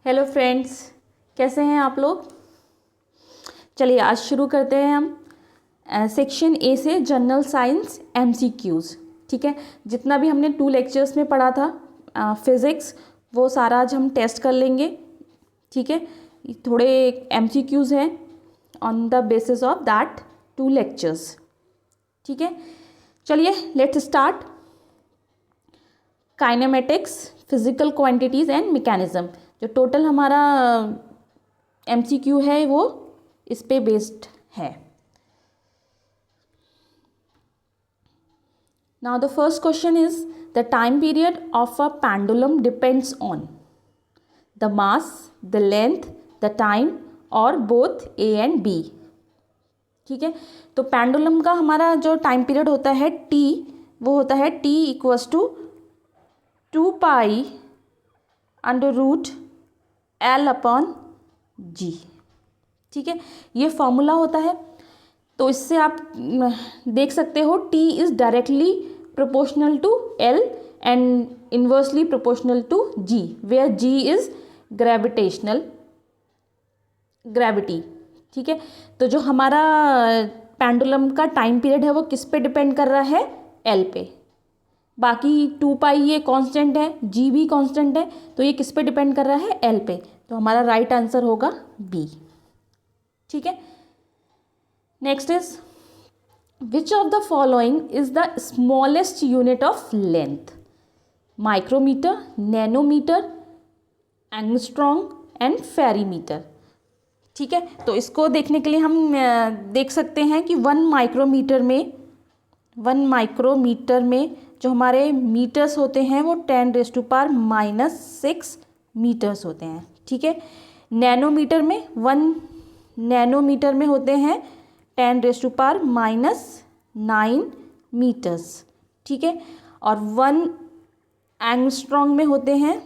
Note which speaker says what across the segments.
Speaker 1: Hello friends, कैसे हैं आप लोग। चलिए आज शुरू करते हैं हम सेक्शन ए से जनरल साइंस एमसीक्यूज़। ठीक है, जितना भी हमने 2 लेक्चर्स में पढ़ा था फिज़िक्स, वो सारा आज हम टेस्ट कर लेंगे। ठीक है, थोड़े एमसीक्यूज़ हैं on the basis of that 2 lectures. ठीक है, चलिए let's start. Kinematics, physical quantities and mechanism, जो टोटल हमारा एमसीक्यू है वो इस पे बेस्ड है। Now the first question is the time period of a pendulum depends on the mass, the length, the time और बोथ ए एंड बी। ठीक है, तो पेंडुलम का हमारा जो टाइम पीरियड होता है टी, वो होता है T equals to 2 pi under root L upon G. ठीक है, ये फॉर्मूला होता है। तो इससे आप देख सकते हो T is directly proportional to L and inversely proportional to G, where G is gravity. ठीक है, तो जो हमारा पेंडुलम का टाइम पीरियड है वो किस पे डिपेंड कर रहा है, एल पे। बाकी 2 पाई ये कांस्टेंट है, जी भी कांस्टेंट है, तो ये किस पे डिपेंड कर रहा है, एल पे। तो हमारा राइट आंसर होगा बी। ठीक है, next is which of the following is the smallest unit of length, micrometre, nanometre, angstrom and fermimetre. ठीक है, तो इसको देखने के लिए हम देख सकते हैं कि 1 माइक्रोमीटर में जो हमारे मीटर्स होते हैं वो 10⁻⁻6 मीटर्स होते हैं। ठीक है, नैनोमीटर में 1 नैनोमीटर में होते हैं 10⁻⁹ मीटर्स। ठीक है, और 1 एंगस्ट्रॉन्ग में होते हैं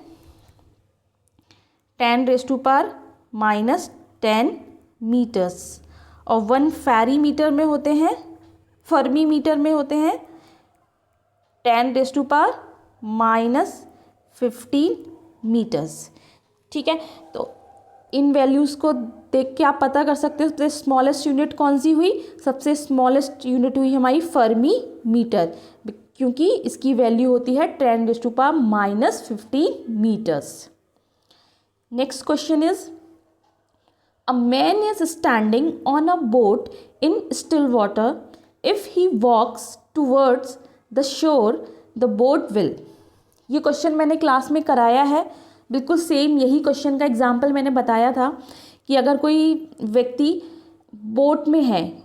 Speaker 1: 10⁻⁻10 मीटर्स, और 1 फेरीमीटर में होते हैं 10⁻⁻15 मीटर्स। ठीक है, तो इन वैल्यूज़ को देख के आप पता कर सकते हो सबसे स्मॉलेस्ट यूनिट कौन सी हुई। सबसे स्मॉलेस्ट यूनिट हुई हमारी फर्मी मीटर, क्योंकि इसकी वैल्यू होती है 10⁻⁻15 metres. Next question is a man is standing on a boat in still water, if he walks towards the shore the boat will. ये क्वेश्चन मैंने क्लास में कराया है, बिल्कुल सेम यही क्वेश्चन का एग्जाम्पल मैंने बताया था कि अगर कोई व्यक्ति बोट में है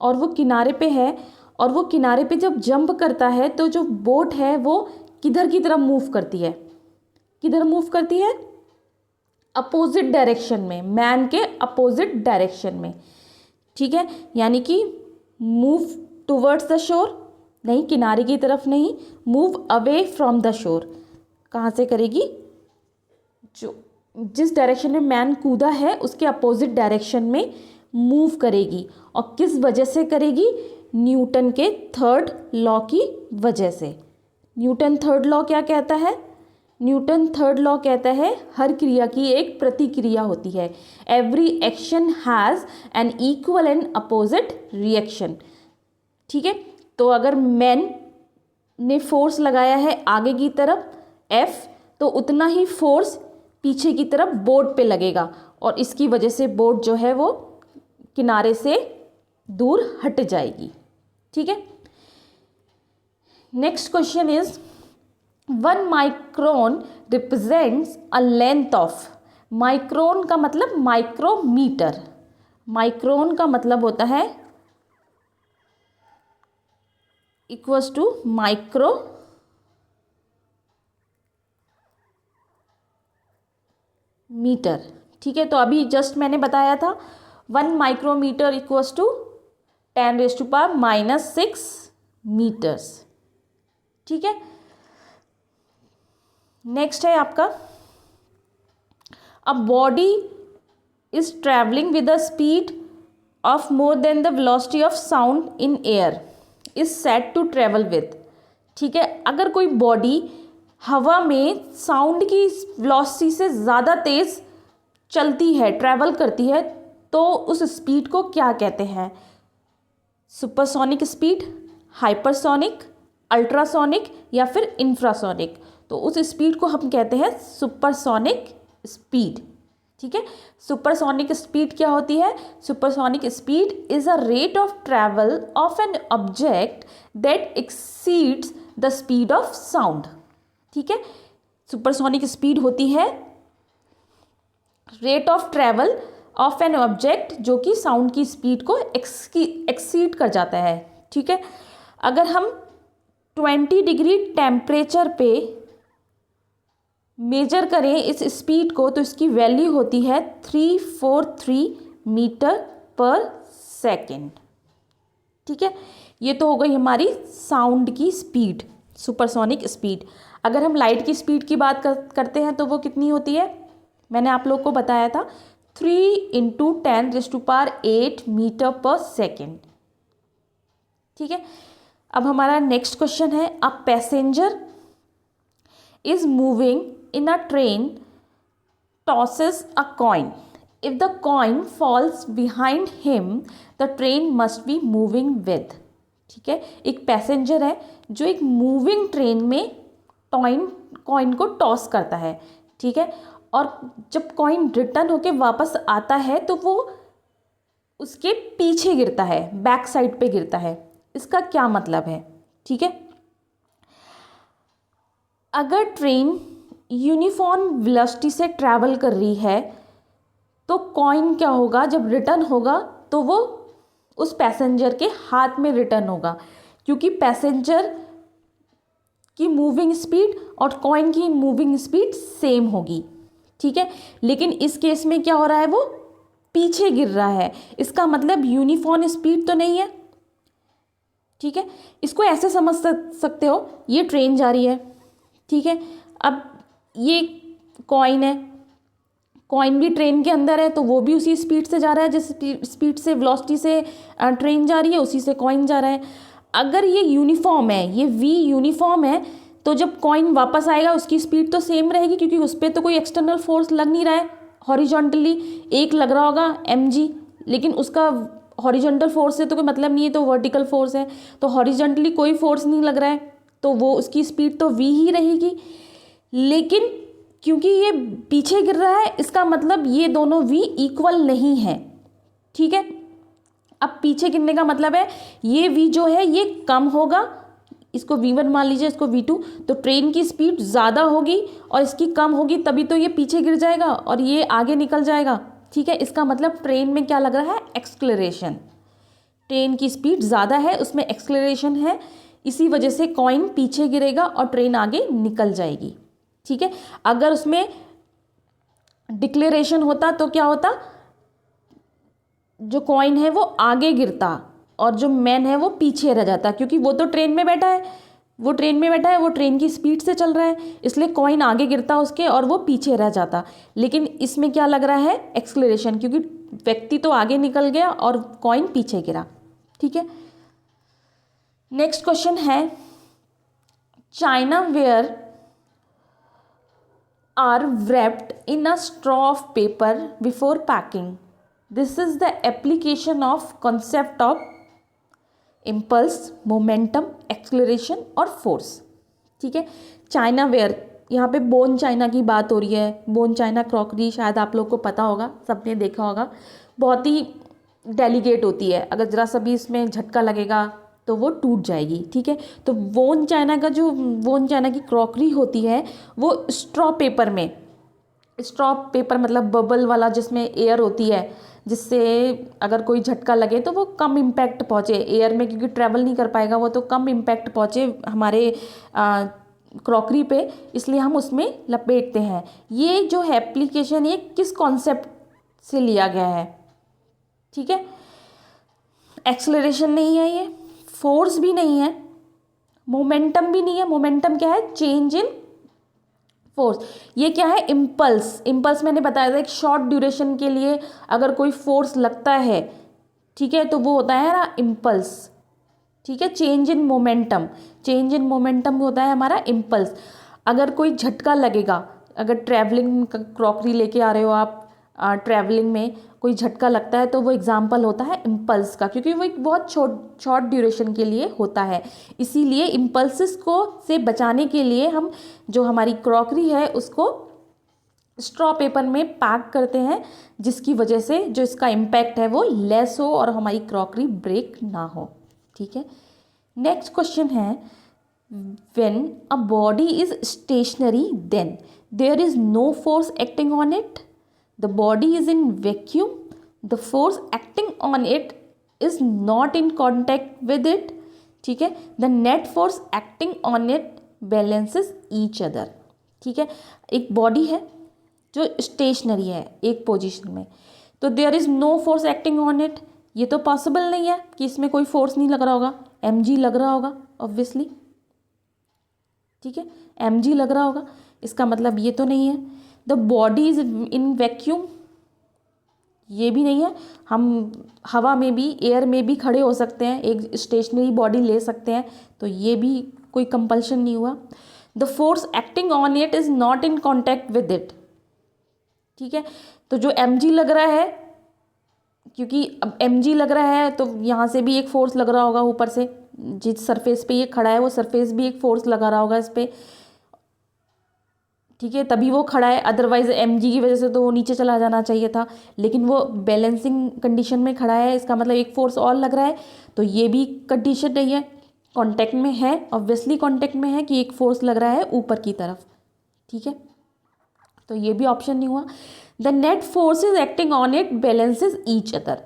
Speaker 1: और वो किनारे पे है, और वो किनारे पे जब जंप करता है तो जो बोट है वो किधर की तरफ मूव करती है, किधर मूव करती है, अपोजिट डायरेक्शन में, मैन के अपोजिट डायरेक्शन में। ठीक है, यानी कि मूव टूवर्ड्स द शोर नहीं, किनारे की तरफ नहीं, move away from the shore. कहाँ से करेगी, जो जिस डायरेक्शन में मैन कूदा है उसके अपोजिट डायरेक्शन में मूव करेगी। और किस वजह से करेगी, न्यूटन के 3rd लॉ की वजह से। न्यूटन 3rd लॉ क्या कहता है, न्यूटन 3rd लॉ कहता है हर क्रिया की एक प्रतिक्रिया होती है। Every action has an equal and opposite reaction. ठीक है, तो अगर मैन ने फोर्स लगाया है आगे की तरफ F, तो उतना ही फोर्स पीछे की तरफ बोट पे लगेगा, और इसकी वजह से बोट जो है वो किनारे से दूर हट जाएगी। ठीक है, next question is 1 micron represents a length of, micron का मतलब माइक्रोमीटर, माइक्रोन का मतलब होता है इक्वल्स टू माइक्रो मीटर। ठीक है, तो अभी जस्ट मैंने बताया था 1 माइक्रोमीटर इक्वल्स टू 10⁻⁻6 मीटर्स। ठीक है, नेक्स्ट है आपका a body is travelling with the speed of more than the velocity of sound in air is said to travel with. ठीक है, अगर कोई बॉडी हवा में साउंड की वेलोसिटी से ज़्यादा तेज़ चलती है, ट्रैवल करती है, तो उस स्पीड को क्या कहते हैं? सुपरसोनिक स्पीड, हाइपरसोनिक, अल्ट्रासोनिक या फिर इंफ्रासोनिक? तो उस स्पीड को हम कहते हैं सुपरसोनिक स्पीड। ठीक है, सुपरसोनिक स्पीड क्या होती है? Supersonic speed is a rate of travel of an object that exceeds the speed of sound. ठीक है, सुपरसोनिक स्पीड होती है rate of travel of an object जो कि साउंड की स्पीड को एक्सीड कर जाता है। ठीक है, अगर हम 20 डिग्री टेम्परेचर पे मेजर करें इस स्पीड को, तो इसकी वैल्यू होती है 343 मीटर पर सेकेंड। ठीक है, ये तो हो गई हमारी साउंड की स्पीड, सुपरसोनिक स्पीड। अगर हम लाइट की स्पीड की बात करते हैं तो वो कितनी होती है? मैंने आप लोग को बताया था 3 × 10⁸ मीटर पर सेकेंड। ठीक है, अब हमारा नेक्स्ट क्वेश्चन है, a passenger is moving in a train tosses a coin. If the coin falls behind him the train must be moving with. ठीक है, एक पैसेंजर है जो एक मूविंग ट्रेन में कॉइन को टॉस करता है। ठीक है, और जब कॉइन रिटर्न होके वापस आता है तो वो उसके पीछे गिरता है, बैक साइड पे गिरता है। इसका क्या मतलब है? ठीक है, अगर ट्रेन यूनिफॉर्म वेलोसिटी से ट्रैवल कर रही है तो कॉइन क्या होगा? जब रिटर्न होगा तो वो उस पैसेंजर के हाथ में रिटर्न होगा, क्योंकि पैसेंजर की मूविंग स्पीड और कॉइन की मूविंग स्पीड सेम होगी। ठीक है, लेकिन इस केस में क्या हो रहा है? वो पीछे गिर रहा है, इसका मतलब यूनिफॉर्म स्पीड तो नहीं है। ठीक है, इसको ऐसे समझ सकते हो, ये ट्रेन जा रही है। ठीक है, अब ये कॉइन है, कॉइन भी ट्रेन के अंदर है, तो वो भी उसी स्पीड से जा रहा है, जिस स्पीड से वेलोसिटी से ट्रेन जा रही है उसी से कॉइन जा रहा है। अगर ये यूनिफॉर्म है, ये वी यूनिफॉर्म है, तो जब कॉइन वापस आएगा उसकी स्पीड तो सेम रहेगी, क्योंकि उस पर तो कोई एक्सटर्नल फोर्स लग नहीं रहा है। हॉरिजॉन्टली एक लग रहा होगा mg, लेकिन उसका हॉरिजॉन्टल फोर्स से तो कोई मतलब नहीं है, तो वर्टिकल फोर्स है, तो हॉरिजॉन्टली कोई फोर्स नहीं लग रहा है, तो वो उसकी स्पीड तो v ही रहेगी। लेकिन क्योंकि ये पीछे गिर रहा है, इसका मतलब ये दोनों v इक्वल नहीं है। ठीक है, अब पीछे गिरने का मतलब है ये v जो है ये कम होगा, इसको v1 मान लीजिए, इसको v2, तो ट्रेन की स्पीड ज़्यादा होगी और इसकी कम होगी, तभी तो ये पीछे गिर जाएगा और ये आगे निकल जाएगा। ठीक है, इसका मतलब ट्रेन में क्या लग रहा है? एक्सक्लरेशन। ट्रेन की स्पीड ज़्यादा है, उसमें एक्सक्लरेशन है, इसी वजह से कॉइन पीछे गिरेगा और ट्रेन आगे निकल जाएगी। ठीक है, अगर उसमें डिक्लेरेशन होता तो क्या होता? जो कॉइन है वो आगे गिरता और जो मैन है वो पीछे रह जाता, क्योंकि वो तो ट्रेन में बैठा है, वो ट्रेन की स्पीड से चल रहा है, इसलिए कॉइन आगे गिरता उसके और वो पीछे रह जाता। लेकिन इसमें क्या लग रहा है? एक्सक्लरेशन, क्योंकि व्यक्ति तो आगे निकल गया और कॉइन पीछे गिरा। ठीक है, नेक्स्ट क्वेश्चन है, chinaware are wrapped in a straw of paper before packing. This is the application of concept of impulse, momentum, acceleration और force. ठीक है, चाइना वेयर, यहाँ पे बोन चाइना की बात हो रही है। बोन चाइना क्रॉकरी शायद आप लोग को पता होगा, सबने देखा होगा, बहुत ही डेलिकेट होती है, अगर ज़रा सा भी इसमें झटका लगेगा तो वो टूट जाएगी। ठीक है, तो बोन चाइना की क्रॉकरी होती है वो स्ट्रॉ पेपर में, स्ट्रॉ पेपर मतलब बबल वाला जिसमें एयर होती है, जिससे अगर कोई झटका लगे तो वो कम इम्पैक्ट पहुँचे एयर में, क्योंकि ट्रैवल नहीं कर पाएगा वो, तो कम इम्पैक्ट पहुँचे हमारे क्रॉकरी पे, इसलिए हम उसमें लपेटते हैं। ये जो है एप्लीकेशन, ये किस कॉन्सेप्ट से लिया गया है? ठीक है, एक्सेलरेशन नहीं है, ये फोर्स भी नहीं है, मोमेंटम भी नहीं है। मोमेंटम क्या है? Change in force. ये क्या है? इम्पल्स। इम्पल्स मैंने बताया था, एक शॉर्ट ड्यूरेशन के लिए अगर कोई फोर्स लगता है, ठीक है, तो वो होता है ना इम्पल्स। ठीक है, चेंज इन मोमेंटम होता है हमारा इम्पल्स। अगर कोई झटका लगेगा, अगर ट्रैवलिंग क्रॉकरी लेके आ रहे हो आप, ट्रैवलिंग में कोई झटका लगता है तो वो एग्जाम्पल होता है इम्पल्स का, क्योंकि वो एक बहुत शॉर्ट ड्यूरेशन के लिए होता है। इसीलिए इम्पल्सिस को से बचाने के लिए हम जो हमारी क्रॉकरी है उसको स्ट्रॉ पेपर में पैक करते हैं, जिसकी वजह से जो इसका इम्पैक्ट है वो लेस हो और हमारी क्रॉकरी ब्रेक ना हो। ठीक है, नेक्स्ट क्वेश्चन है, when a body is stationary then there is no force acting on it, the body is in vacuum, the force acting on it is not in contact with it. ठीक है, the net force acting on it balances each other. ठीक है, एक body है जो stationery है एक position में, तो there is no force acting on it, ये तो पॉसिबल नहीं है कि इसमें कोई फोर्स नहीं लग रहा होगा, mg लग रहा होगा ऑब्वियसली। ठीक है, mg लग रहा होगा, इसका मतलब ये तो नहीं है। The body is in vacuum, ये भी नहीं है, हम हवा में भी, एयर में भी खड़े हो सकते हैं, एक स्टेशनरी बॉडी ले सकते हैं, तो ये भी कोई कंपल्शन नहीं हुआ। The force acting on it is not in contact with it. ठीक है, तो जो mg लग रहा है, क्योंकि अब mg लग रहा है तो यहाँ से भी एक फोर्स लग रहा होगा ऊपर से, जिस सरफेस पे ये खड़ा है वो सरफेस भी एक फोर्स लगा रहा होगा इस पर। ठीक है, तभी वो खड़ा है, अदरवाइज mg की वजह से तो वो नीचे चला जाना चाहिए था, लेकिन वो बैलेंसिंग कंडीशन में खड़ा है, इसका मतलब एक फोर्स और लग रहा है, तो ये भी कंडीशन नहीं है, कांटेक्ट में है, ऑब्वियसली कांटेक्ट में है कि एक फोर्स लग रहा है ऊपर की तरफ। ठीक है, तो ये भी ऑप्शन नहीं हुआ। The net force is acting on it balances each other.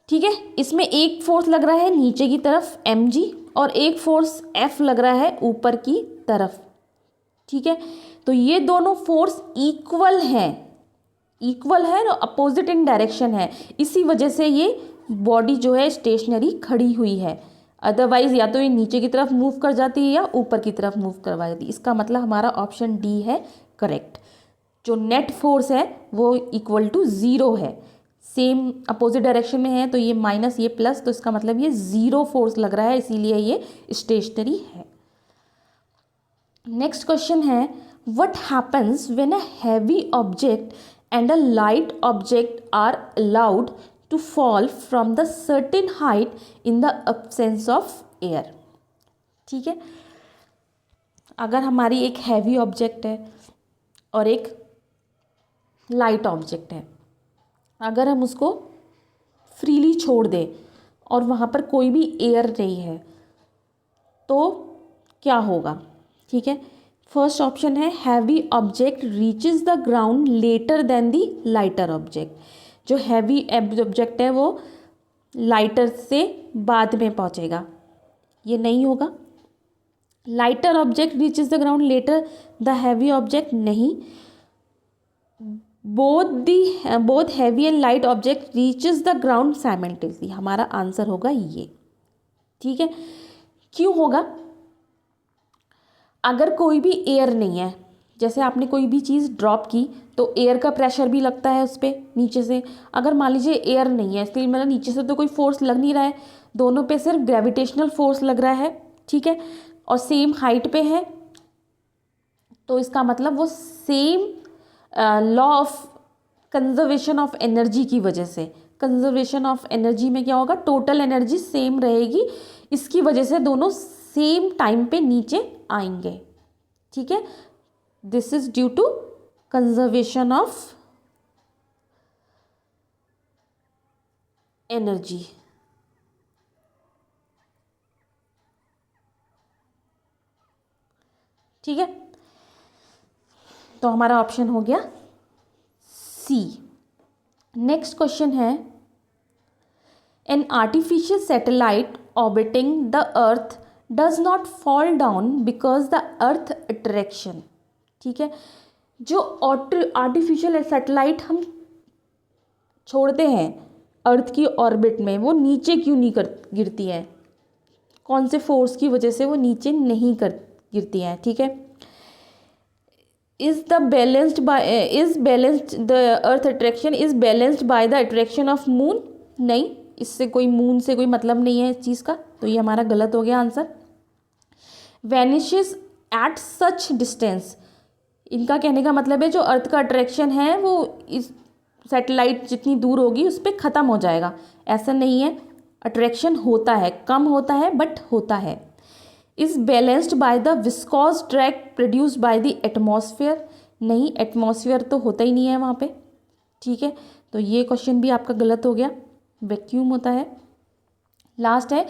Speaker 1: ठीक है, इसमें एक फोर्स लग रहा है नीचे की तरफ mg और एक फोर्स F लग रहा है ऊपर की तरफ। ठीक है, तो ये दोनों फोर्स इक्वल है और अपोजिट इन डायरेक्शन है, इसी वजह से ये बॉडी जो है स्टेशनरी खड़ी हुई है, अदरवाइज या तो ये नीचे की तरफ मूव कर जाती है या ऊपर की तरफ मूव करवा देती है। इसका मतलब हमारा ऑप्शन डी है करेक्ट। जो नेट फोर्स है वो इक्वल टू 0 है, सेम अपोजिट डायरेक्शन में है, तो ये माइनस ये प्लस, तो इसका मतलब ये 0 फोर्स लग रहा है, इसीलिए ये स्टेशनरी है। नेक्स्ट क्वेश्चन है, what happens when a heavy object and a light object are allowed to fall from the certain height in the absence of air. ठीक है, अगर हमारी एक हैवी ऑब्जेक्ट है और एक लाइट ऑब्जेक्ट है, अगर हम उसको फ्रीली छोड़ दें और वहाँ पर कोई भी एयर नहीं है तो क्या होगा। ठीक है, फर्स्ट ऑप्शन है, heavy object reaches the ground later than the lighter object. जो हैवी ऑब्जेक्ट है वो लाइटर से बाद में पहुँचेगा, ये नहीं होगा। Lighter object reaches the ground later the heavy object, नहीं। Both heavy and light object reaches the ground simultaneously, हमारा आंसर होगा ये। ठीक है, क्यों होगा, अगर कोई भी एयर नहीं है, जैसे आपने कोई भी चीज़ ड्रॉप की तो एयर का प्रेशर भी लगता है उस पर नीचे से, अगर मान लीजिए एयर नहीं है, इसलिए मतलब नीचे से तो कोई फोर्स लग नहीं रहा है, दोनों पे सिर्फ ग्रेविटेशनल फोर्स लग रहा है। ठीक है, और सेम हाइट पे है, तो इसका मतलब वो same law of conservation of energy की वजह से, कंजर्वेशन ऑफ एनर्जी में क्या होगा, टोटल एनर्जी सेम रहेगी, इसकी वजह से दोनों सेम टाइम पे नीचे आएंगे। ठीक है, this is due to conservation of energy. ठीक है, तो हमारा ऑप्शन हो गया सी। नेक्स्ट क्वेश्चन है, an artificial satellite orbiting the earth does not fall down because the earth attraction. ठीक है, जो आर्टिफिशियल सैटेलाइट हम छोड़ते हैं अर्थ की ऑर्बिट में, वो नीचे क्यों नहीं गिरती हैं, कौन से फोर्स की वजह से वो नीचे नहीं गिरती हैं। ठीक है, the earth attraction is balanced by the attraction of moon, नहीं, इससे कोई मून से कोई मतलब नहीं है इस चीज़ का, तो ये हमारा गलत हो गया answer. Vanishes at such distance, इनका कहने का मतलब है जो अर्थ का अट्रैक्शन है वो इस सैटेलाइट जितनी दूर होगी उस पर ख़त्म हो जाएगा, ऐसा नहीं है, अट्रैक्शन होता है, कम होता है बट होता है। Is balanced by the viscous drag produced by the atmosphere, नहीं एटमॉस्फेयर तो होता ही नहीं है वहाँ पे, ठीक है, तो ये क्वेश्चन भी आपका गलत हो गया, वैक्यूम होता है। लास्ट है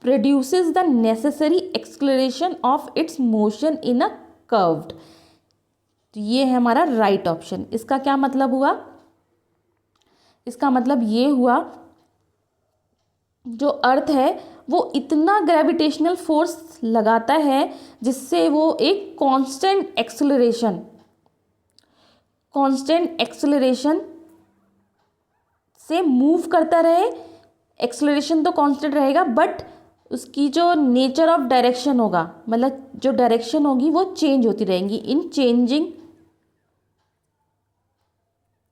Speaker 1: produces the necessary acceleration of its motion in a curved, तो ये है हमारा राइट ऑप्शन। इसका क्या मतलब हुआ, इसका मतलब ये हुआ जो अर्थ है वो इतना ग्रेविटेशनल फोर्स लगाता है जिससे वो एक कांस्टेंट एक्सेलरेशन से मूव करता रहे। एक्सेलरेशन तो कांस्टेंट रहेगा बट उसकी जो नेचर ऑफ डायरेक्शन होगा, मतलब जो डायरेक्शन होगी वो चेंज होती रहेंगी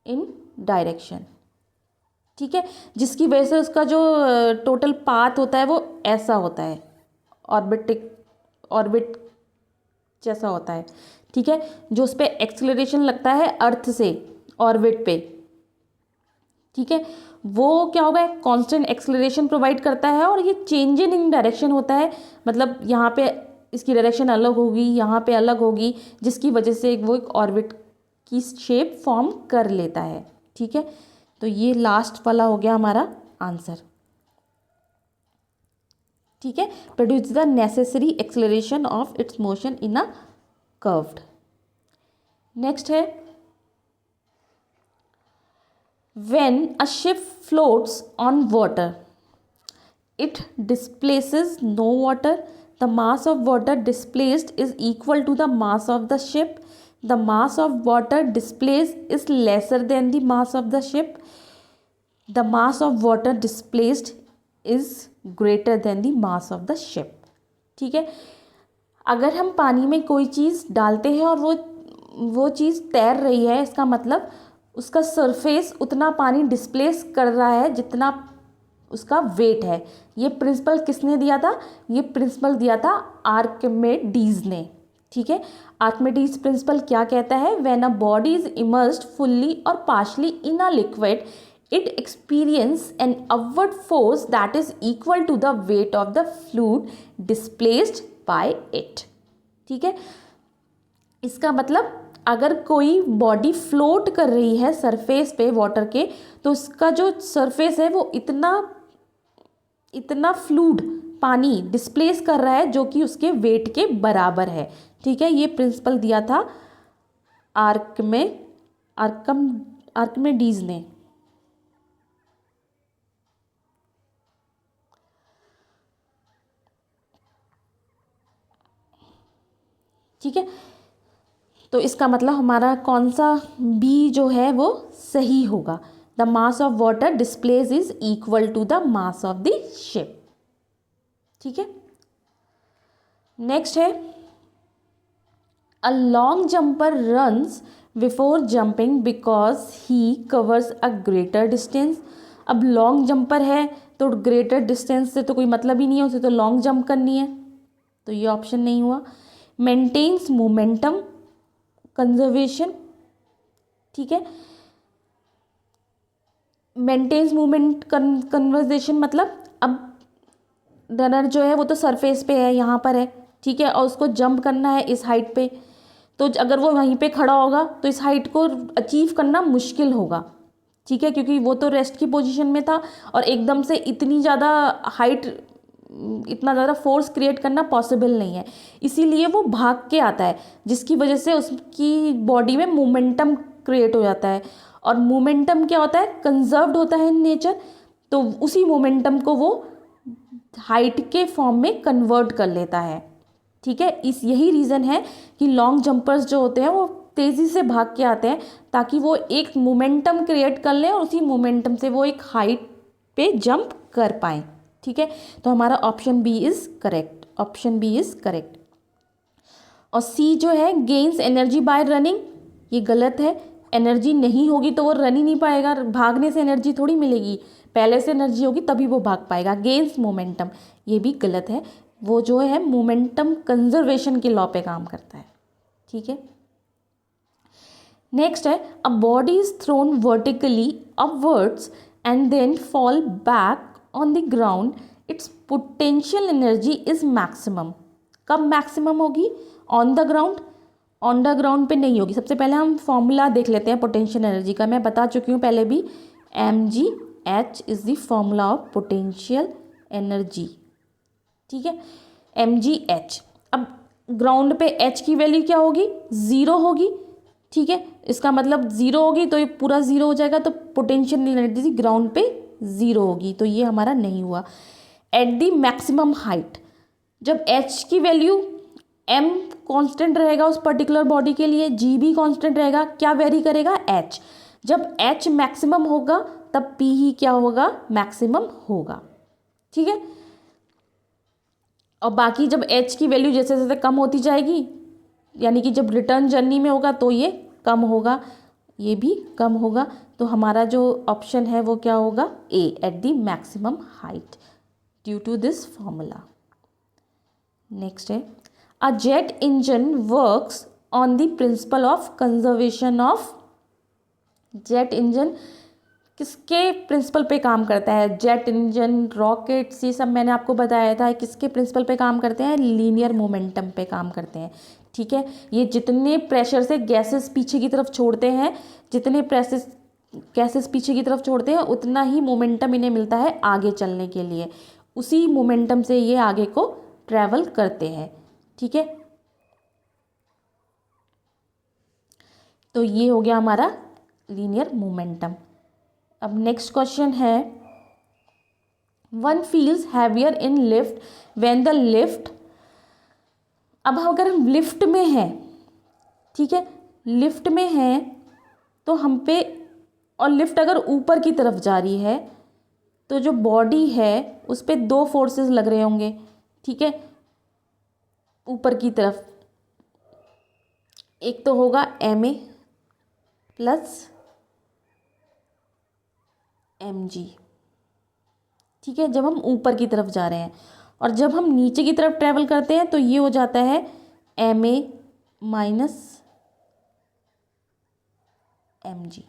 Speaker 1: इन डायरेक्शन, ठीक है, जिसकी वजह से उसका जो टोटल पाथ होता है वो ऐसा होता है, ऑर्बिट जैसा होता है, ठीक है, जो उस पर एक्सेलरेशन लगता है अर्थ से ऑर्बिट पे, ठीक है, वो क्या होगा, कांस्टेंट एक्सेलरेशन प्रोवाइड करता है और ये चेंज इन डायरेक्शन होता है, मतलब यहाँ पे इसकी डायरेक्शन अलग होगी, यहाँ पे अलग होगी, जिसकी वजह से वो एक ऑर्बिट की शेप फॉर्म कर लेता है, ठीक है, तो ये लास्ट वाला हो गया हमारा आंसर, ठीक है, produce the necessary acceleration of its motion in a curved. Next है when a ship floats on water it displaces no water, the mass of water displaced is equal to the mass of the ship, the mass of water displaced is lesser than the mass of the ship, the mass of water displaced is greater than the mass of the ship, ठीक है, अगर हम पानी में कोई चीज़ डालते हैं और वो चीज़ तैर रही है, इसका मतलब उसका सरफेस उतना पानी डिस्प्लेस कर रहा है जितना उसका वेट है। ये प्रिंसिपल किसने दिया था, ये प्रिंसिपल दिया था आर्किमिडीज ने, ठीक है, आर्किमिडीज प्रिंसिपल क्या कहता है, when a body is immersed fully और partially in a liquid it experience an upward force that is equal to the weight of the fluid displaced by it, ठीक है, इसका मतलब अगर कोई बॉडी फ्लोट कर रही है सरफेस पे वाटर के, तो उसका जो सरफेस है वो इतना फ्लूइड पानी डिस्प्लेस कर रहा है जो कि उसके वेट के बराबर है, ठीक है, ये प्रिंसिपल दिया था आर्किमिडीज ने, ठीक है, तो इसका मतलब हमारा कौन सा बी जो है वो सही होगा, the mass of water displace is equal to the mass of the ship, ठीक है। नेक्स्ट है a long jumper runs before jumping because he covers a greater distance, अब लॉन्ग जंपर है तो ग्रेटर डिस्टेंस से तो कोई मतलब ही नहीं है, उसे तो लॉन्ग जंप करनी है, तो ये ऑप्शन नहीं हुआ। मेंटेन्स मोमेंटम कंजर्वेशन, ठीक है, मेंटेन्स मूवमेंट कन्वर्जेशन मतलब अब रनर जो है वो तो सरफेस पे है, यहाँ पर है, ठीक है, और उसको जंप करना है इस हाइट पे, तो अगर वो वहीं पे खड़ा होगा तो इस हाइट को अचीव करना मुश्किल होगा, ठीक है, क्योंकि वो तो रेस्ट की पोजीशन में था और एकदम से इतनी ज़्यादा हाइट, इतना ज़्यादा फोर्स क्रिएट करना पॉसिबल नहीं है, इसीलिए वो भाग के आता है, जिसकी वजह से उसकी बॉडी में मोमेंटम क्रिएट हो जाता है, और मोमेंटम क्या होता है, कंजर्व्ड होता है इन नेचर, तो उसी मोमेंटम को वो हाइट के फॉर्म में कन्वर्ट कर लेता है, ठीक है, यही रीज़न है कि लॉन्ग जंपर्स जो होते हैं वो तेज़ी से भाग के आते हैं ताकि वो एक मोमेंटम क्रिएट कर लें और उसी मोमेंटम से वो एक हाइट पे जंप कर पाएँ, ठीक है, तो हमारा option B is correct, option B is correct. और सी जो है गेन्स एनर्जी बाय रनिंग, ये गलत है, एनर्जी नहीं होगी तो वो रन ही नहीं पाएगा, भागने से एनर्जी थोड़ी मिलेगी, पहले से एनर्जी होगी तभी वो भाग पाएगा, गेन्स मोमेंटम, ये भी गलत है, वो जो है मोमेंटम कंजर्वेशन के लॉ पे काम करता है, ठीक है। नेक्स्ट है a body is thrown vertically upwards and then fall back on the ground, its potential energy is maximum. कब मैक्सिमम होगी? On the ground. On the ground पे नहीं होगी। सबसे पहले हम फॉर्मूला देख लेते हैं पोटेंशियल एनर्जी का, मैं बता चुकी हूँ पहले भी, mgh is the formula of potential energy, ठीक है, mgh। अब ग्राउंड पे h की वैल्यू क्या होगी? 0 होगी, ठीक है। इसका मतलब 0 होगी तो ये पूरा 0 हो जाएगा, तो पोटेंशियल एनर्जी ग्राउंड पे 0 होगी, तो ये हमारा नहीं हुआ। एट द मैक्सिमम हाइट, जब h की वैल्यू m कांस्टेंट रहेगा उस पर्टिकुलर बॉडी के लिए, g भी कांस्टेंट रहेगा, क्या वेरी करेगा? h। जब h मैक्सिमम होगा तब p ही क्या होगा? मैक्सिमम होगा, ठीक है। और बाकी जब h की वैल्यू जैसे जैसे कम होती जाएगी, यानी कि जब रिटर्न जर्नी में होगा तो ये कम होगा, ये भी कम होगा, तो हमारा जो ऑप्शन है वो क्या होगा? A, at the maximum height due to this formula. Next है a jet engine works on the principle of conservation of. Jet engine किसके प्रिंसिपल पे काम करता है? जेट इंजन, रॉकेट्स, ये सब मैंने आपको बताया था किसके प्रिंसिपल पे काम करते हैं? लीनियर मोमेंटम पे काम करते हैं, ठीक है। ये जितने प्रेशर से गैसेस पीछे की तरफ छोड़ते हैं, जितने प्रेशर गैसेस पीछे की तरफ छोड़ते हैं, उतना ही मोमेंटम इन्हें मिलता है आगे चलने के लिए, उसी मोमेंटम से ये आगे को ट्रैवल करते हैं, ठीक है। तो ये हो गया हमारा लीनियर मोमेंटम। अब नेक्स्ट क्वेश्चन है one feels heavier in lift when the lift. अब अगर हम लिफ्ट में हैं, ठीक है, लिफ्ट में हैं तो हम पे, और लिफ्ट अगर ऊपर की तरफ जा रही है तो जो बॉडी है उस पे 2 फोर्सेस लग रहे होंगे, ठीक है, ऊपर की तरफ। एक तो होगा ma प्लस mg, ठीक है, जब हम ऊपर की तरफ जा रहे हैं। और जब हम नीचे की तरफ ट्रैवल करते हैं तो ये हो जाता है ma minus mg,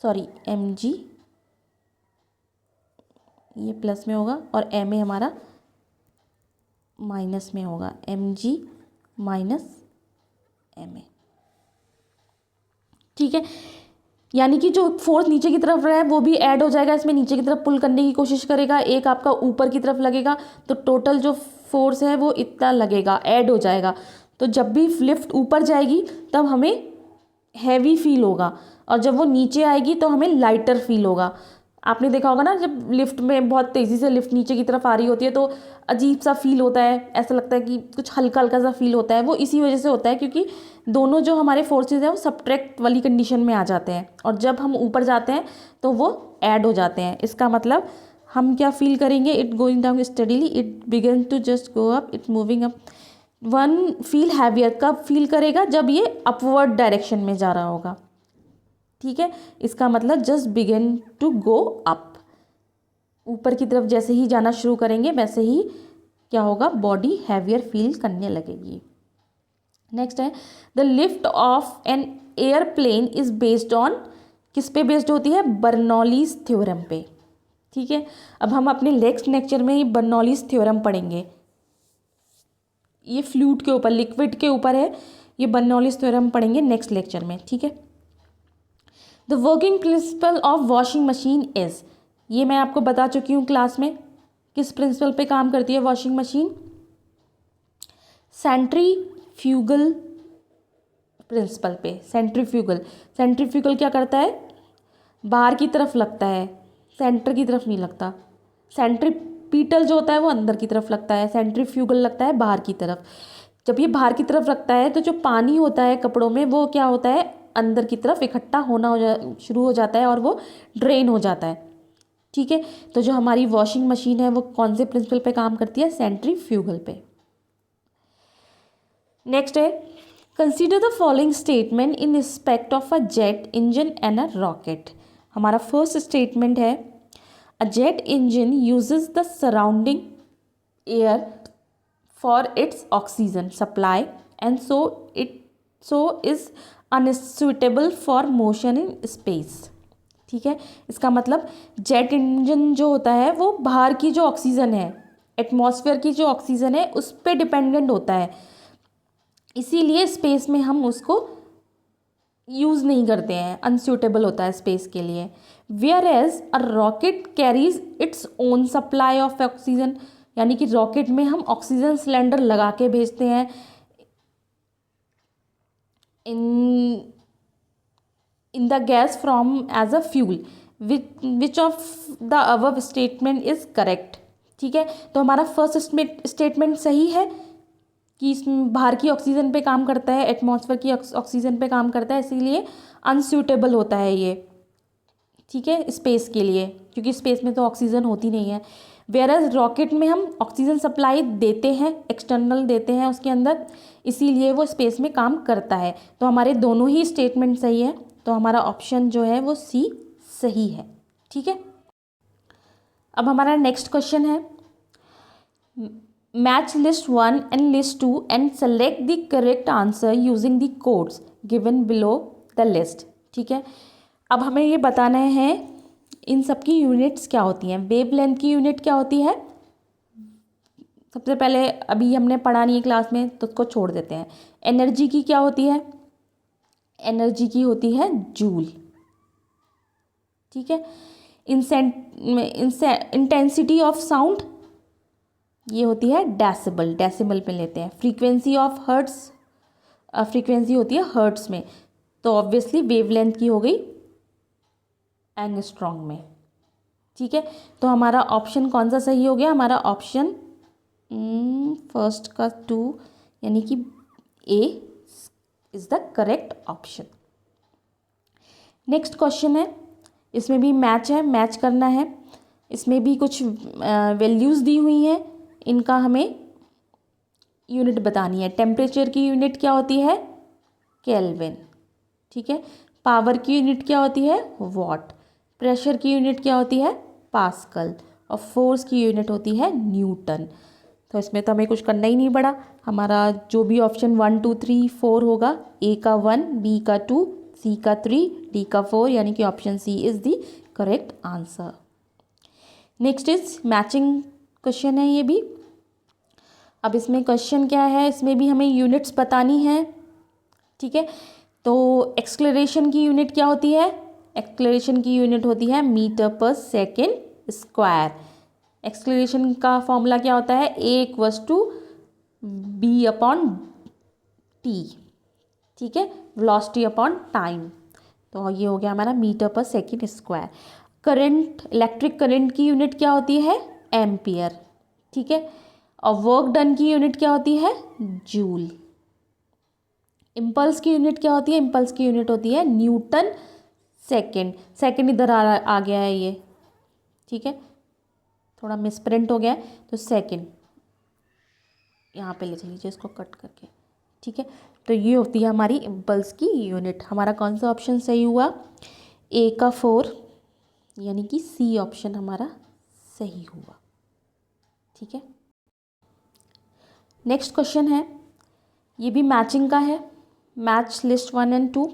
Speaker 1: sorry mg, ये प्लस में होगा और ma हमारा माइनस में होगा, mg माइनस ma, ठीक है। यानी कि जो फोर्स नीचे की तरफ रहा है वो भी ऐड हो जाएगा, इसमें नीचे की तरफ पुल करने की कोशिश करेगा, एक आपका ऊपर की तरफ लगेगा, तो टोटल जो फोर्स है वो इतना लगेगा, ऐड हो जाएगा। तो जब भी लिफ्ट ऊपर जाएगी तब हमें हैवी फील होगा, और जब वो नीचे आएगी तो हमें लाइटर फील होगा। आपने देखा होगा ना, जब लिफ्ट में बहुत तेज़ी से लिफ्ट नीचे की तरफ आ रही होती है तो अजीब सा फील होता है, ऐसा लगता है कि कुछ हल्का हल्का सा फील होता है। वो इसी वजह से होता है क्योंकि दोनों जो हमारे फोर्सेस हैं वो सब्ट्रैक्ट वाली कंडीशन में आ जाते हैं, और जब हम ऊपर जाते हैं तो वो ऐड हो जाते हैं। इसका मतलब हम क्या फील करेंगे? It going down steadily, it began to just go up, it moving up. One feel heavier कब फील करेगा? जब ये अपवर्ड डायरेक्शन में जा रहा होगा, ठीक है। इसका मतलब just begin to go up, ऊपर की तरफ जैसे ही जाना शुरू करेंगे वैसे ही क्या होगा? बॉडी हैवियर फील करने लगेगी। नेक्स्ट है the lift off an airplane is based on. किस पे बेस्ड होती है? बर्नौलीज थ्योरम पे, ठीक है। अब हम अपने नेक्स्ट लेक्चर में ये बर्नौलीज थ्योरम पढ़ेंगे, ये फ्लूइड के ऊपर, लिक्विड के ऊपर है, ये बर्नौलीज थ्योरम पढ़ेंगे नेक्स्ट लेक्चर में, ठीक है। The working principle of washing machine is, ये मैं आपको बता चुकी हूँ क्लास में, किस प्रिंसिपल पे काम करती है वॉशिंग मशीन? सेंट्रीफ्यूगल प्रिंसिपल पे। सेंट्रीफ्यूगल क्या करता है? बाहर की तरफ लगता है, सेंटर की तरफ नहीं लगता। सेंट्रीपीटल जो होता है वो अंदर की तरफ लगता है, सेंट्रीफ्यूगल लगता है बाहर की तरफ। जब ये बाहर की तरफ लगता है तो जो पानी होता है कपड़ों में वो क्या होता है? अंदर की तरफ इकट्ठा होना शुरू हो जाता है और वो ड्रेन हो जाता है, ठीक है। तो जो हमारी वॉशिंग मशीन है वो कौन से प्रिंसिपल पे काम करती है? सेंट्रीफ्यूगल पे। नेक्स्ट है consider the following statement in respect of a jet engine and a rocket. हमारा फर्स्ट स्टेटमेंट है a jet engine uses the surrounding air for its oxygen supply and so is unsuitable for motion in space। ठीक है, इसका मतलब jet engine जो होता है वो बाहर की जो ऑक्सीजन है, एटमॉस्फेयर की जो ऑक्सीजन है उस पर डिपेंडेंट होता है, इसीलिए स्पेस में हम उसको यूज़ नहीं करते हैं, अनसूटेबल होता है स्पेस के लिए। Whereas a rocket carries its own supply of oxygen, यानी कि रॉकेट में हम ऑक्सीजन सिलेंडर लगा के भेजते हैं। In the gas from as a fuel, which of the above statement is correct. ठीक है, तो हमारा फर्स्ट स्टेटमेंट सही है कि इसमें बाहर की ऑक्सीजन पे काम करता है, एटमॉस्फेयर की ऑक्सीजन पे काम करता है, इसीलिए अनसूटेबल होता है ये। ठीक है, स्पेस के लिए, क्योंकि स्पेस में तो ऑक्सीजन होती नहीं है। वेयरएज रॉकेट में हम ऑक्सीजन सप्लाई देते हैं, एक्सटर्नल देते हैं उसके अंदर, इसीलिए वो स्पेस में काम करता है। तो हमारे दोनों ही स्टेटमेंट सही है, तो हमारा ऑप्शन जो है वो सी सही है। ठीक है, अब हमारा नेक्स्ट क्वेश्चन है, match list 1 and list 2 and select the correct answer using the codes given below the list. ठीक है, अब हमें ये बताना है इन सब की यूनिट्स क्या होती हैं। वेव लेंथ की यूनिट क्या होती है, सबसे पहले अभी हमने पढ़ा नहीं है क्लास में तो उसको छोड़ देते हैं। एनर्जी की क्या होती है, एनर्जी की होती है जूल। ठीक है, इंटेंसिटी ऑफ साउंड ये होती है डेसिबल, डेसिबल पे लेते हैं। फ्रीक्वेंसी ऑफ हर्ट्स, फ्रीक्वेंसी होती है हर्ट्स में, तो ऑब्वियसली वेवलेंथ की हो गई एंगस्ट्रॉन्ग में। ठीक है, तो हमारा ऑप्शन कौन सा सही हो गया, हमारा ऑप्शन फर्स्ट का 2 यानी कि A is the correct option. Next question है, इसमें भी मैच है, मैच करना है। इसमें भी कुछ वैल्यूज़ दी हुई हैं, इनका हमें यूनिट बतानी है। टेम्परेचर की यूनिट क्या होती है, केल्विन। ठीक है, पावर की यूनिट क्या होती है, वॉट। प्रेशर की यूनिट क्या होती है, पास्कल। और फोर्स की यूनिट होती है न्यूटन। तो इसमें तो हमें कुछ करना ही नहीं पड़ा, हमारा जो भी ऑप्शन 1 2 3 4 होगा, ए का 1, बी का 2, सी का 3, डी का 4, यानी कि option C is the correct answer. Next is matching question है ये भी। अब इसमें क्वेश्चन क्या है, इसमें भी हमें यूनिट्स बतानी है। ठीक है, तो एक्सलेरेशन की यूनिट क्या होती है, एक्सलेरेशन की यूनिट होती है metre per second square. Acceleration का फॉर्मूला क्या होता है, A equals to B upon T. ठीक है, वेलोसिटी अपॉन टाइम, तो ये हो गया हमारा metre per second square. Current, electric current की यूनिट क्या होती है, एम्पियर। ठीक है, और वर्क डन की यूनिट क्या होती है, जूल। इम्पल्स की यूनिट क्या होती है, इम्पल्स की यूनिट होती है न्यूटन सेकेंड। सेकेंड इधर आ गया है ये, ठीक है, थोड़ा मिसप्रिंट हो गया है, तो सेकेंड यहाँ पे ले लीजिए इसको कट करके। ठीक है, तो ये होती है हमारी इम्पल्स की यूनिट। हमारा कौन सा ऑप्शन सही हुआ, ए का 4, यानी कि सी ऑप्शन हमारा सही हुआ। ठीक है, नेक्स्ट क्वेश्चन है, ये भी मैचिंग का है, मैच लिस्ट 1 एंड 2।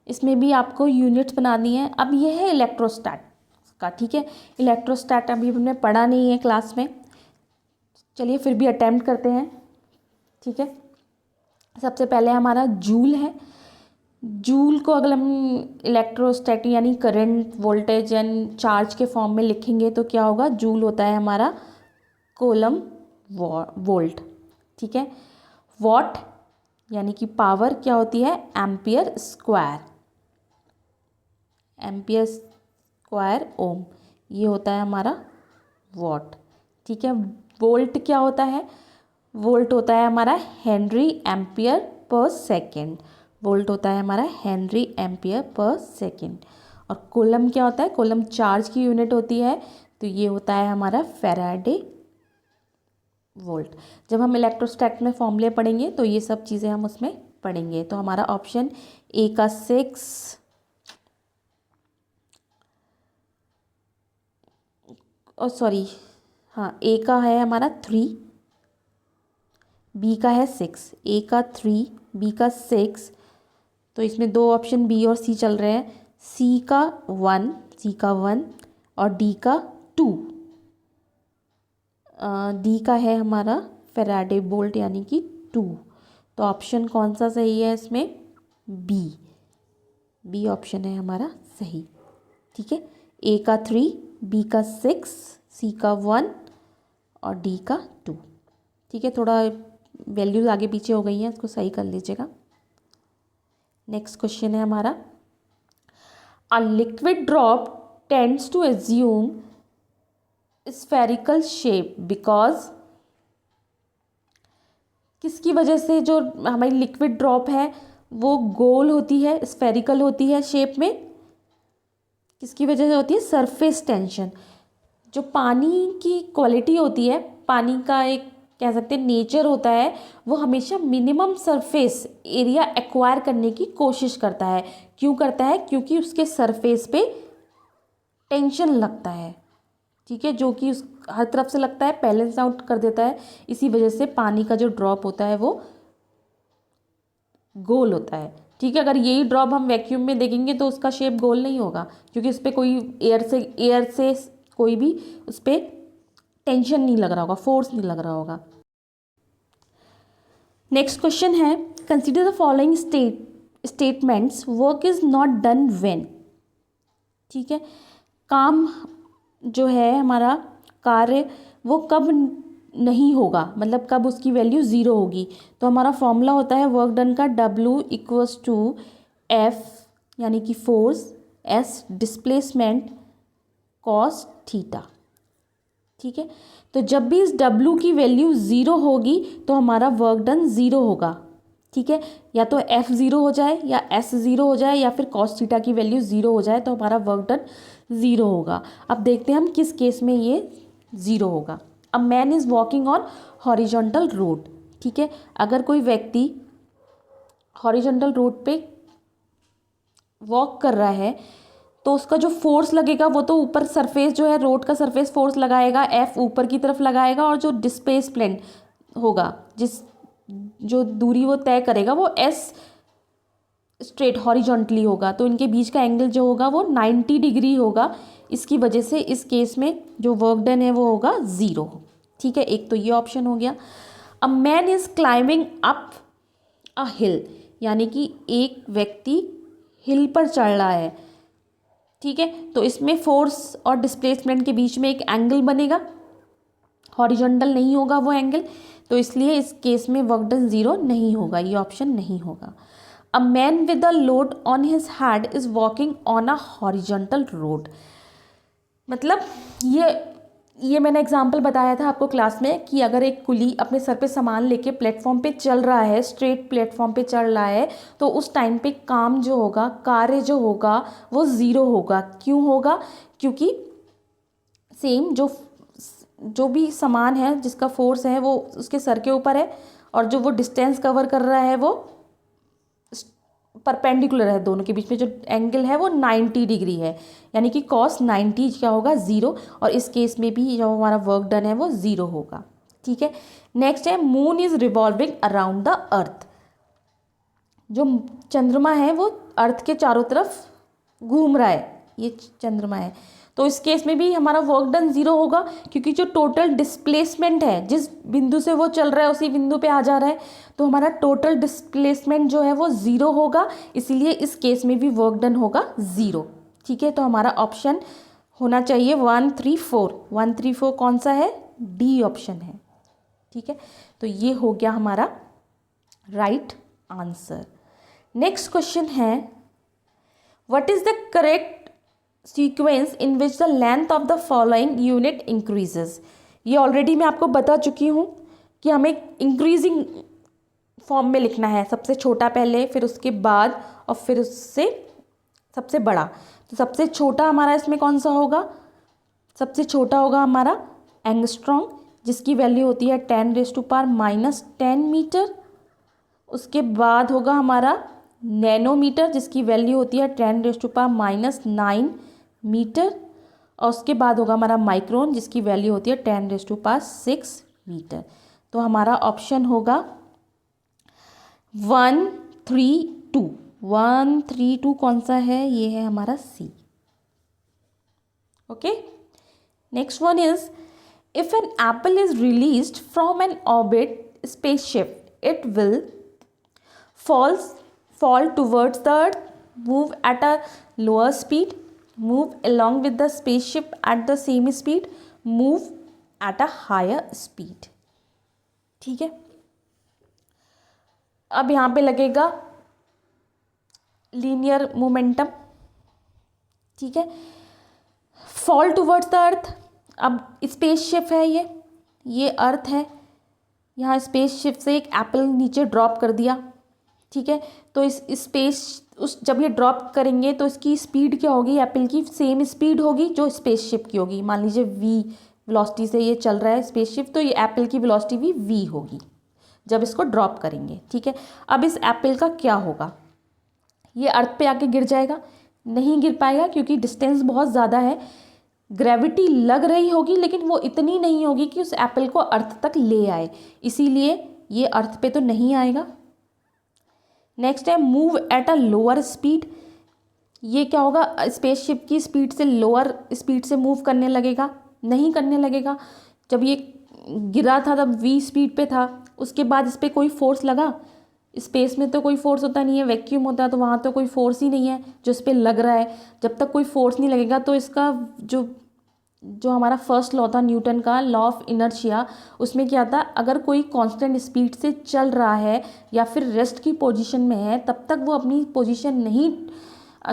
Speaker 1: इसमें भी आपको यूनिट्स बनानी है। अब ये है इलेक्ट्रोस्टैट का। ठीक है, इलेक्ट्रोस्टैट अभी हमने पढ़ा नहीं है क्लास में, चलिए फिर भी अटेम्प्ट करते हैं। ठीक है, सबसे पहले हमारा जूल है। जूल को अगर हम इलेक्ट्रोस्टैट यानी करंट, वोल्टेज एंड चार्ज के फॉर्म में लिखेंगे तो क्या होगा, जूल होता है हमारा कोलम वोल्ट। ठीक है, वॉट यानी कि पावर क्या होती है, एम्पियर स्क्वायर। एम्पियर स्क्वायर ओम, ये होता है हमारा वॉट। ठीक है, वोल्ट क्या होता है, वोल्ट होता है हमारा Henry ampere per second. Volt होता है हमारा हेनरी एम्पियर पर सेकेंड। और कोलम क्या होता है, कोलम चार्ज की यूनिट होती है, तो ये होता है हमारा फैराडे वोल्ट। जब हम इलेक्ट्रोस्टैट में फॉर्मूले पढ़ेंगे तो ये सब चीज़ें हम उसमें पढ़ेंगे। तो हमारा ऑप्शन ए का 6 और सॉरी हाँ, ए का है हमारा 3, बी का है 6, ए का 3, बी का 6, तो इसमें दो ऑप्शन बी और सी चल रहे हैं, सी का 1 और डी का 2। डी का है हमारा फैराडे बोल्ट यानी कि 2। तो ऑप्शन कौन सा सही है इसमें? बी ऑप्शन है हमारा सही। ठीक है, ए का 3, बी का 6, सी का 1 और डी का 2। ठीक है, थोड़ा वैल्यूज आगे पीछे हो गई हैं, इसको सही कर लीजिएगा। नेक्स्ट क्वेश्चन है हमारा, a liquid drop tends to assume spherical shape because, किसकी वजह से जो हमारी लिक्विड ड्रॉप है वो गोल होती है, स्फेरिकल होती है शेप में? किसकी वजह से होती है? Surface tension. जो पानी की क्वालिटी होती है, पानी का एक कह सकते हैं नेचर होता है, वो हमेशा मिनिमम सरफेस एरिया एक्वायर करने की कोशिश करता है। क्यों करता है? क्योंकि उसके सरफेस पे टेंशन लगता है। ठीक है, जो कि उस हर तरफ से लगता है, बैलेंस आउट कर देता है। इसी वजह से पानी का जो ड्रॉप होता है वो गोल होता है। ठीक है, अगर यही ड्रॉप हम वैक्यूम में देखेंगे तो उसका शेप गोल नहीं होगा, क्योंकि उस पर कोई एयर से कोई भी उस पर टेंशन नहीं लग रहा होगा, फोर्स नहीं लग रहा होगा। नेक्स्ट क्वेश्चन है, consider the following statements, work is not done when. ठीक है, काम जो है हमारा कार्य वो कब नहीं होगा, मतलब कब उसकी वैल्यू ज़ीरो होगी। तो हमारा फॉर्मूला होता है वर्क डन का, W इक्वल्स टू F यानी कि force, S displacement, cos theta. ठीक है, तो जब भी इस W की वैल्यू ज़ीरो होगी तो हमारा वर्क डन ज़ीरो होगा। ठीक है, या तो F ज़ीरो हो जाए या S ज़ीरो हो जाए या फिर कॉस थीटा की वैल्यू ज़ीरो हो जाए तो हमारा वर्क डन ज़ीरो होगा। अब देखते हैं हम किस केस में ये ज़ीरो होगा। अ man is walking on horizontal road. ठीक है, अगर कोई व्यक्ति हॉरिजॉन्टल रोड पे वॉक कर रहा है तो उसका जो फोर्स लगेगा वो तो ऊपर सरफेस जो है रोड का सरफेस फोर्स लगाएगा, F ऊपर की तरफ लगाएगा, और जो डिस्प्लेसमेंट होगा, जो दूरी वो तय करेगा वो S स्ट्रेट हॉरिजॉन्टली होगा। तो इनके बीच का एंगल जो होगा वो 90 डिग्री होगा। इसकी वजह से इस केस में जो वर्क डन है वो होगा ज़ीरो। ठीक है, एक तो ये ऑप्शन हो गया। A man is climbing up a hill, यानी कि एक व्यक्ति हिल पर चढ़ रहा है। ठीक है, तो इसमें फोर्स और डिस्प्लेसमेंट के बीच में एक एंगल बनेगा, हॉरिजॉन्टल नहीं होगा वो एंगल, तो इसलिए इस केस में वर्क डन ज़ीरो नहीं होगा, ये ऑप्शन नहीं होगा। A man with a load on his head is walking on a horizontal road, मतलब ये मैंने एग्जाम्पल बताया था आपको क्लास में कि अगर एक कुली अपने सर पे सामान लेके प्लेटफॉर्म पे चल रहा है, स्ट्रेट प्लेटफॉर्म पे चल रहा है, तो उस टाइम पे काम जो होगा, कार्य जो होगा वो ज़ीरो होगा। क्यों होगा? क्योंकि सेम जो भी सामान है जिसका फोर्स है वो उसके सर के ऊपर है, और जो वो डिस्टेंस कवर कर रहा है वो परपेंडिकुलर है, दोनों के बीच में जो एंगल है वो 90 डिग्री है, यानी कि कॉस 90 क्या होगा? ज़ीरो। और इस केस में भी जो हमारा वर्क डन है वो ज़ीरो होगा। ठीक है, नेक्स्ट है moon is revolving around the earth. जो चंद्रमा है वो अर्थ के चारों तरफ घूम रहा है, ये चंद्रमा है, तो इस केस में भी हमारा वर्क डन ज़ीरो होगा, क्योंकि जो टोटल डिस्प्लेसमेंट है, जिस बिंदु से वो चल रहा है उसी बिंदु पे आ जा रहा है, तो हमारा टोटल डिस्प्लेसमेंट जो है वो ज़ीरो होगा, इसीलिए इस केस में भी वर्क डन होगा ज़ीरो। ठीक है, तो हमारा ऑप्शन होना चाहिए 1, 3, 4। 1, 3, 4 कौन सा है? डी ऑप्शन है। ठीक है, तो ये हो गया हमारा राइट आंसर। नेक्स्ट क्वेश्चन है, what is the correct sequence in which the length of the following unit increases. ये ऑलरेडी मैं आपको बता चुकी हूँ कि हमें इंक्रीजिंग फॉर्म में लिखना है, सबसे छोटा पहले, फिर उसके बाद और फिर उससे सबसे बड़ा। तो सबसे छोटा हमारा इसमें कौन सा होगा? सबसे छोटा होगा हमारा एंगस्ट्रॉन्ग, जिसकी वैल्यू होती है 10⁻⁻10 मीटर। उसके बाद होगा हमारा नैनोमीटर, जिसकी वैल्यू होती है 10⁻⁹ मीटर। और उसके बाद होगा हमारा माइक्रोन, जिसकी वैल्यू होती है 10⁻6 मीटर। तो हमारा ऑप्शन होगा 1 3 2। 1 3 2 कौन सा है? ये है हमारा C. Okay, next one is if an apple is released from an orbit spaceship, it will fall towards the earth, move at a lower speed, move along with the spaceship at the same speed, move at a higher speed। ठीक है, अब यहाँ पे लगेगा linear momentum. ठीक है, fall towards the earth, अब spaceship है ये अर्थ है, यहाँ स्पेसशिप से एक एप्पल नीचे ड्रॉप कर दिया। ठीक है, तो इस जब ये ड्रॉप करेंगे तो इसकी स्पीड क्या होगी? एप्पल की सेम स्पीड होगी जो स्पेसशिप की होगी। मान लीजिए v वेलोसिटी से ये चल रहा है स्पेसशिप, तो ये एप्पल की वेलोसिटी भी v होगी जब इसको ड्रॉप करेंगे। ठीक है, अब इस एप्पल का क्या होगा? ये अर्थ पे आके गिर जाएगा? नहीं गिर पाएगा, क्योंकि डिस्टेंस बहुत ज़्यादा है। ग्रेविटी लग रही होगी लेकिन वो इतनी नहीं होगी कि उस एप्पल को अर्थ तक ले आए, इसीलिए ये अर्थ पे तो नहीं आएगा। नेक्स्ट है move at a lower speed. ये क्या होगा? स्पेसशिप की स्पीड से लोअर स्पीड से मूव करने लगेगा? नहीं करने लगेगा। जब ये गिरा था तब v स्पीड पे था, उसके बाद इस पर कोई फोर्स लगा? स्पेस में तो कोई फोर्स होता नहीं है, वैक्यूम होता है, तो वहाँ तो कोई फोर्स ही नहीं है जो इस पर लग रहा है। जब तक कोई फोर्स नहीं लगेगा तो इसका जो हमारा फर्स्ट लॉ था न्यूटन का, लॉ ऑफ इनर्शिया, उसमें क्या था? अगर कोई कांस्टेंट स्पीड से चल रहा है या फिर रेस्ट की पोजीशन में है, तब तक वो अपनी पोजीशन नहीं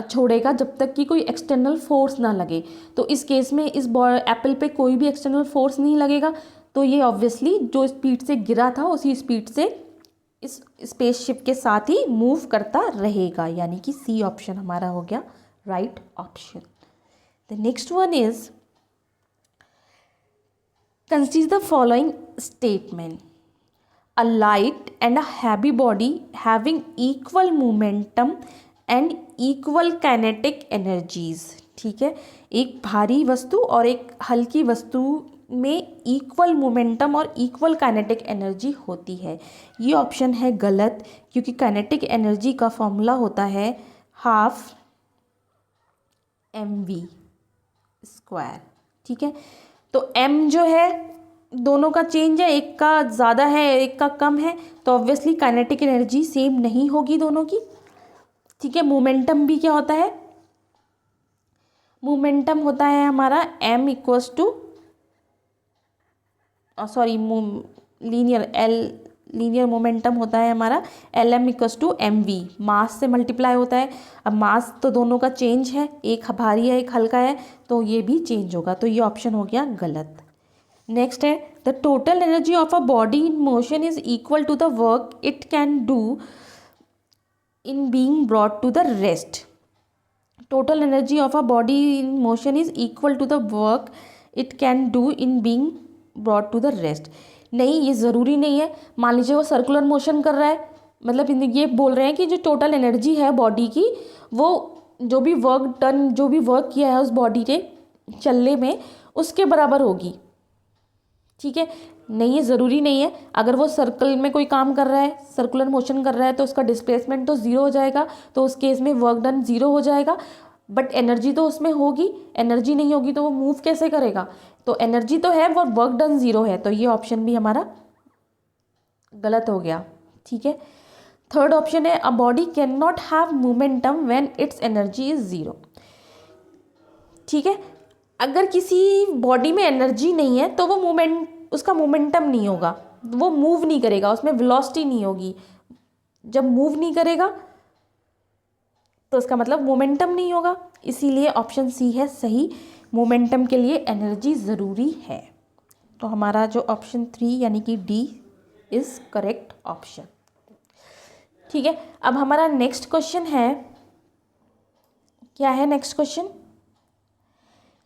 Speaker 1: छोड़ेगा जब तक कि कोई एक्सटर्नल फोर्स ना लगे। तो इस केस में इस एप्पल पे कोई भी एक्सटर्नल फोर्स नहीं लगेगा, तो ये ऑब्वियसली जो स्पीड से गिरा था उसी स्पीड से इस स्पेसशिप के साथ ही मूव करता रहेगा, यानी कि सी ऑप्शन हमारा हो गया right option. The next one is consider the following statement: a light and a heavy body having equal momentum and equal kinetic energies। ठीक है, एक भारी वस्तु और एक हल्की वस्तु में इक्वल मोमेंटम और इक्वल काइनेटिक एनर्जी होती है। ये ऑप्शन है गलत, क्योंकि काइनेटिक एनर्जी का फॉर्मूला होता है हाफ mv स्क्वायर। ठीक है, तो m जो है दोनों का चेंज है, एक का ज़्यादा है एक का कम है, तो ऑब्वियसली काइनेटिक एनर्जी सेम नहीं होगी दोनों की। ठीक है, मोमेंटम भी क्या होता है? मोमेंटम होता है हमारा m equals to linear momentum होता है हमारा Lm equals to mv, mass से मल्टीप्लाई होता है। अब मास तो दोनों का चेंज है, एक भारी है एक हल्का है, तो ये भी चेंज होगा, तो ये ऑप्शन हो गया गलत। नेक्स्ट है the total energy of a body in motion is equal to the work it can do in being brought to the rest. Total energy of a body in motion is equal to the work it can do in being brought to the rest. नहीं, ये ज़रूरी नहीं है। मान लीजिए वो circular motion कर रहा है, मतलब ये बोल रहे हैं कि जो टोटल एनर्जी है बॉडी की, वो जो भी वर्क किया है उस बॉडी ने चलने में, उसके बराबर होगी। ठीक है, नहीं, ये ज़रूरी नहीं है। अगर वो सर्कल में कोई काम कर रहा है, सर्कुलर मोशन कर रहा है, तो उसका डिस्प्लेसमेंट तो ज़ीरो हो जाएगा, तो उस केस में वर्क डन ज़ीरो हो जाएगा, बट एनर्जी तो उसमें होगी। एनर्जी नहीं होगी तो वो मूव कैसे करेगा? तो एनर्जी तो है, वो वर्क डन ज़ीरो है, तो ये ऑप्शन भी हमारा गलत हो गया। ठीक है, थर्ड ऑप्शन है a body can not have momentum when it's energy is zero. ठीक है, अगर किसी बॉडी में एनर्जी नहीं है तो वो उसका मोमेंटम नहीं होगा, वो मूव नहीं करेगा, उसमें वेलोसिटी नहीं होगी। जब मूव नहीं करेगा तो इसका मतलब मोमेंटम नहीं होगा, इसीलिए ऑप्शन सी है सही। मोमेंटम के लिए एनर्जी ज़रूरी है, तो हमारा जो ऑप्शन 3 यानी कि डी इज़ करेक्ट ऑप्शन। ठीक है, अब हमारा नेक्स्ट क्वेश्चन है, क्या है next question?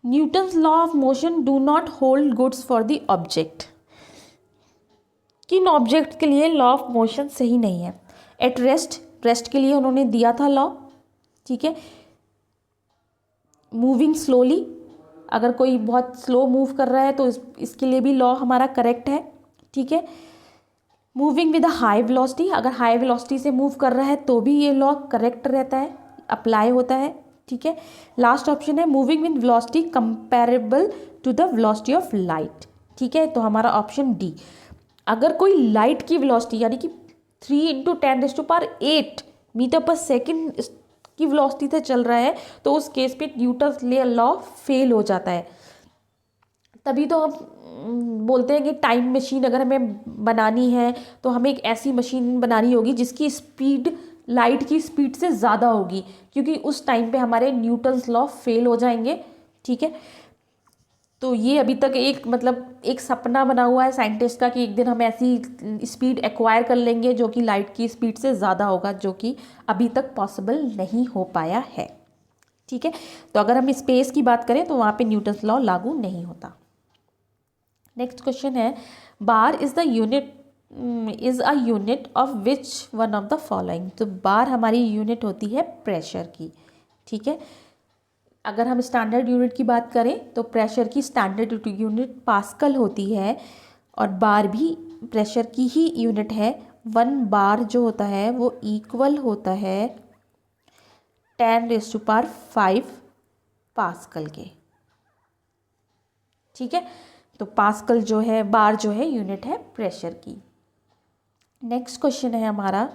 Speaker 1: Newton's law of motion do not hold goods for the object. किन ऑब्जेक्ट के लिए लॉ ऑफ मोशन सही नहीं है? एट रेस्ट के लिए उन्होंने दिया था लॉ। ठीक है, मूविंग स्लोली, अगर कोई बहुत स्लो मूव कर रहा है तो इसके लिए भी लॉ हमारा करेक्ट है। ठीक है, moving with a high velocity, अगर हाई वेलोसिटी से मूव कर रहा है तो भी ये लॉ करेक्ट रहता है, अप्लाई होता है, ठीक है। लास्ट ऑप्शन है moving with velocity comparable to the velocity of light, ठीक है। तो हमारा ऑप्शन डी, अगर कोई लाइट की वेलोसिटी यानी कि 3 × 10⁸ मीटर पर सेकेंड की वेलोसिटी से चल रहा है तो उस केस पे न्यूटन्स लॉ फेल हो जाता है। तभी तो हम बोलते हैं कि टाइम मशीन अगर हमें बनानी है तो हमें एक ऐसी मशीन बनानी होगी जिसकी स्पीड लाइट की स्पीड से ज़्यादा होगी, क्योंकि उस टाइम पे हमारे न्यूटन्स लॉ फेल हो जाएंगे, ठीक है। तो ये अभी तक एक मतलब एक सपना बना हुआ है साइंटिस्ट का कि एक दिन हम ऐसी स्पीड एक्वायर कर लेंगे जो कि लाइट की स्पीड से ज़्यादा होगा, जो कि अभी तक पॉसिबल नहीं हो पाया है, ठीक है। तो अगर हम स्पेस की बात करें तो वहाँ पे न्यूटन्स लॉ लागू नहीं होता। नेक्स्ट क्वेश्चन है, bar is a unit of which one of the following. तो बार हमारी यूनिट होती है प्रेशर की, ठीक है। अगर हम स्टैंडर्ड यूनिट की बात करें तो प्रेशर की स्टैंडर्ड यूनिट पास्कल होती है, और बार भी प्रेशर की ही यूनिट है। 1 बार जो होता है वो इक्वल होता है 10⁵ पास्कल के, ठीक है। तो पास्कल जो है, बार जो है यूनिट है प्रेशर की। नेक्स्ट क्वेश्चन है हमारा,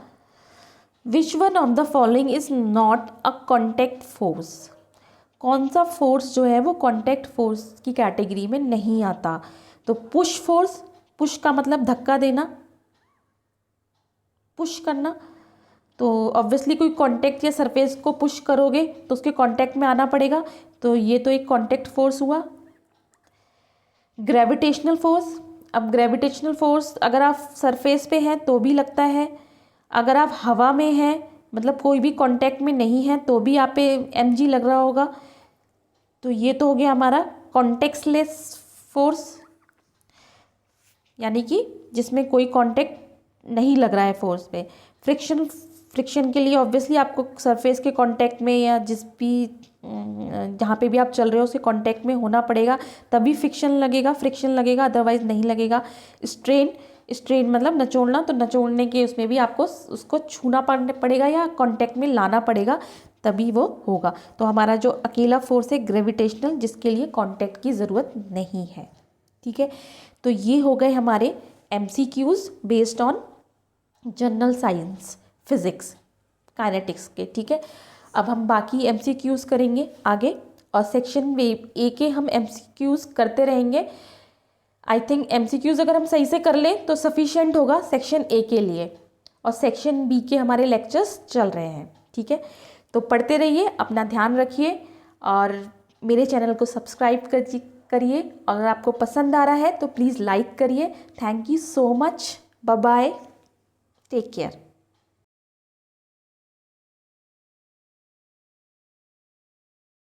Speaker 1: which one of the following is not a contact force. कौन सा फोर्स जो है वो कॉन्टैक्ट फोर्स की कैटेगरी में नहीं आता। तो पुश फोर्स, पुश का मतलब धक्का देना, पुश करना, तो ऑब्वियसली कोई कांटेक्ट या सरफेस को पुश करोगे तो उसके कांटेक्ट में आना पड़ेगा, तो ये तो एक कांटेक्ट फोर्स हुआ। ग्रेविटेशनल फोर्स, अब ग्रेविटेशनल फोर्स अगर आप सरफेस पे हैं तो भी लगता है, अगर आप हवा में हैं मतलब कोई भी कांटेक्ट में नहीं है तो भी आप पे mg लग रहा होगा। तो ये तो हो गया हमारा कॉन्टेक्टलेस फोर्स, यानी कि जिसमें कोई कांटेक्ट नहीं लग रहा है फोर्स पे। फ्रिक्शन के लिए ऑब्वियसली आपको सरफेस के कांटेक्ट में या जिस भी जहाँ पे भी आप चल रहे हो उसके कांटेक्ट में होना पड़ेगा, तभी फ्रिक्शन लगेगा, अदरवाइज नहीं लगेगा। स्ट्रेन मतलब नचोड़ना, तो नचोड़ने के उसमें भी आपको उसको छूना पड़ेगा या कांटेक्ट में लाना पड़ेगा, तभी वो होगा। तो हमारा जो अकेला फोर्स है ग्रेविटेशनल, जिसके लिए कांटेक्ट की ज़रूरत नहीं है, ठीक है। तो ये हो गए हमारे MCQs based on general science, physics, kinetics के, ठीक है। अब हम बाकी MCQs करेंगे आगे, और सेक्शन ए के हम MCQs करते रहेंगे। आई थिंक MCQs अगर हम सही से कर लें तो सफिशिएंट होगा सेक्शन ए के लिए, और सेक्शन बी के हमारे लेक्चर्स चल रहे हैं, ठीक है। तो पढ़ते रहिए, अपना ध्यान रखिए और मेरे चैनल को सब्सक्राइब करिए। अगर आपको पसंद आ रहा है तो प्लीज़ लाइक करिए। Thank you so much, bye bye, take care.